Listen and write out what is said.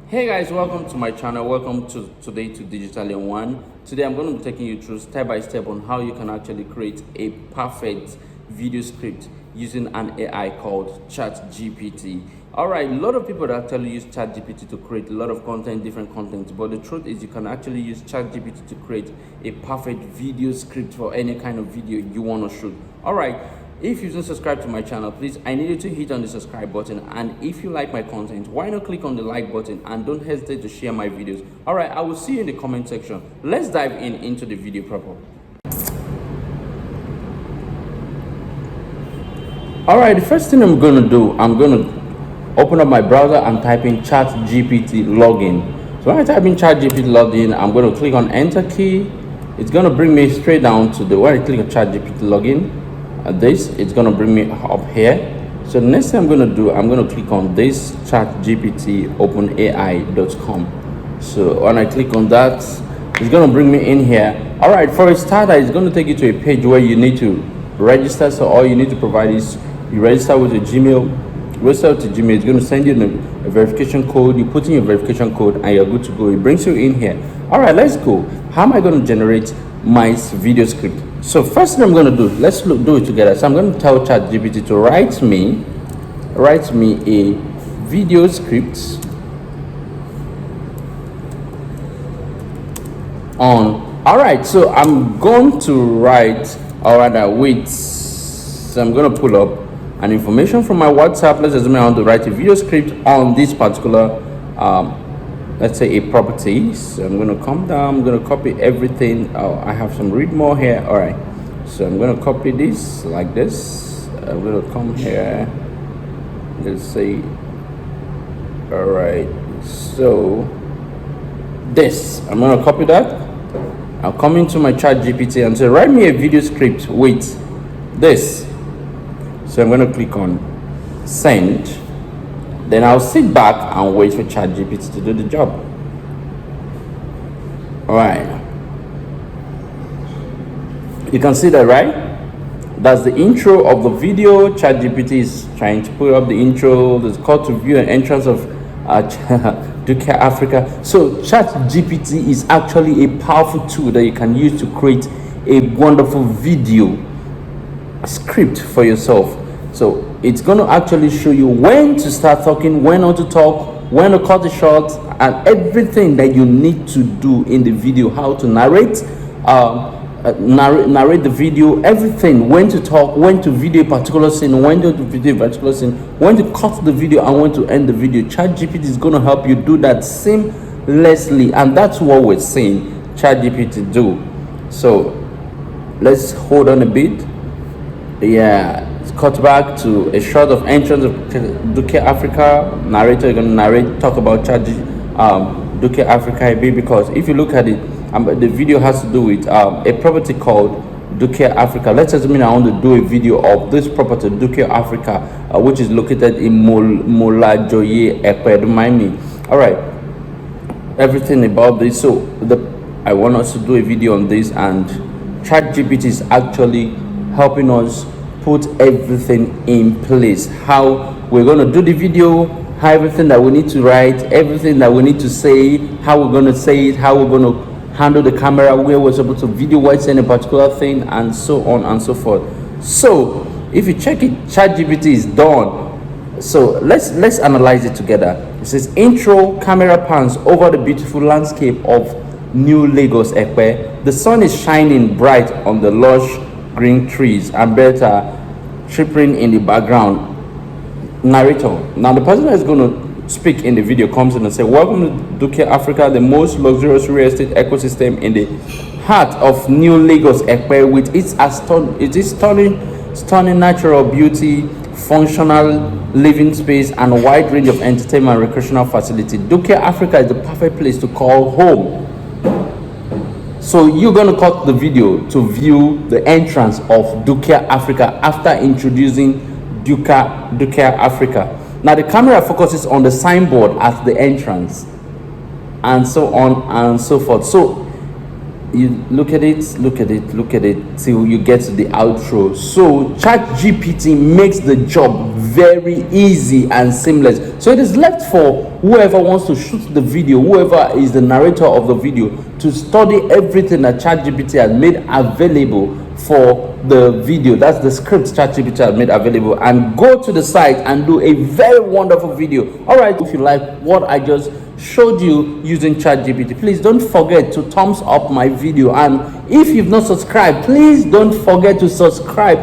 Hey guys, welcome to my channel. Welcome to today to Digital in One. Today I'm going to be taking you through step by step on how you can actually create a perfect video script using an AI called ChatGPT. Alright, a lot of people actually use ChatGPT to create a lot of content, different content, but the truth is you can actually use ChatGPT to create a perfect video script for any kind of video you want to shoot. Alright, if you don't subscribe to my channel, please, I need you to hit on the subscribe button. And if you like my content, why not click on the like button and don't hesitate to share my videos. All right, I will see you in the comment section. Let's dive into the video proper. All right, the first thing I'm going to do, I'm going to open up my browser and type in ChatGPT login. So when I type in ChatGPT login, I'm going to click on enter key. It's going to bring me straight down to the where I click on ChatGPT login. It's going to bring me up here. So the next thing I'm going to do, I'm going to click on this ChatGPT Open AI.com. So when I click on that, it's going to bring me in here. All right, for a starter, it's going to take you to a page where you need to register. So all you need to provide is you register with your Gmail. Register with your Gmail. It's going to send you a verification code. You put in your verification code and you're good to go. It brings you in here. All right, let's go. How am I going to generate my video script? So first thing I'm going to do, let's do it together. So I'm going to tell ChatGPT to write me a video script on. All right, so I'm going to write, or rather wait. So I'm going to pull up an information from my WhatsApp. Let's assume I want to write a video script on this particular let's say a property. So I'm going to come down, I'm going to copy everything. I have some read more here. All right, so I'm going to copy this like this. I'm going to come here, let's say, all right, so this, I'm going to copy that. I'll come into my ChatGPT and say write me a video script with this. So I'm going to click on send. Then I'll sit back and wait for ChatGPT to do the job. All right. You can see that, right? That's the intro of the video. ChatGPT is trying to put up the intro. There's a call to view and entrance of Duke Africa. So ChatGPT is actually a powerful tool that you can use to create a wonderful video script for yourself. So it's going to actually show you when to start talking, when not to talk, when to cut it short, and everything that you need to do in the video, how to narrate the video, everything, when to talk, when to video a particular scene, when to video a particular scene, when to cut the video, and when to end the video. ChatGPT is going to help you do that seamlessly, and that's what we're saying ChatGPT do. So let's hold on a bit. Yeah, cut back to a shot of entrance of Duke Africa. Narrator going to narrate, talk about Duke Africa a bit, because if you look at it, the video has to do with a property called Duke Africa. Let's assume I want to do a video of this property, Duke Africa, which is located in Molajoye, Ekpe. Don't mind me. All right, everything about this. So I want us to do a video on this, and ChatGPT is actually helping us put everything in place. How we're going to do the video, how everything that we need to write, everything that we need to say, how we're going to say it, how we're going to handle the camera, where we're supposed to video what's in a particular thing, and so on and so forth. So if you check it, ChatGPT is done. So let's analyze it together. It says intro, camera pans over the beautiful landscape of New Lagos, Ekpe. The sun is shining bright on the lush green trees and better tripping in the background. Narrator. Now the person that's going to speak in the video comes in and say, welcome to Duke Africa, the most luxurious real estate ecosystem in the heart of New Lagos, Ekpe, with its stunning natural beauty, functional living space, and a wide range of entertainment and recreational facility. Duke Africa is the perfect place to call home. So you're going to cut the video to view the entrance of Duke Africa after introducing Duke Africa. Now the camera focuses on the signboard at the entrance, and so on and so forth. So You look at it till you get to the outro. So ChatGPT makes the job very easy and seamless. So it is left for whoever wants to shoot the video, whoever is the narrator of the video, to study everything that ChatGPT has made available for the video. That's the script ChatGPT has made available, and go to the site and do a very wonderful video. All right, if you like what I just showed you using ChatGPT, please don't forget to thumbs up my video, and if you've not subscribed, please don't forget to subscribe.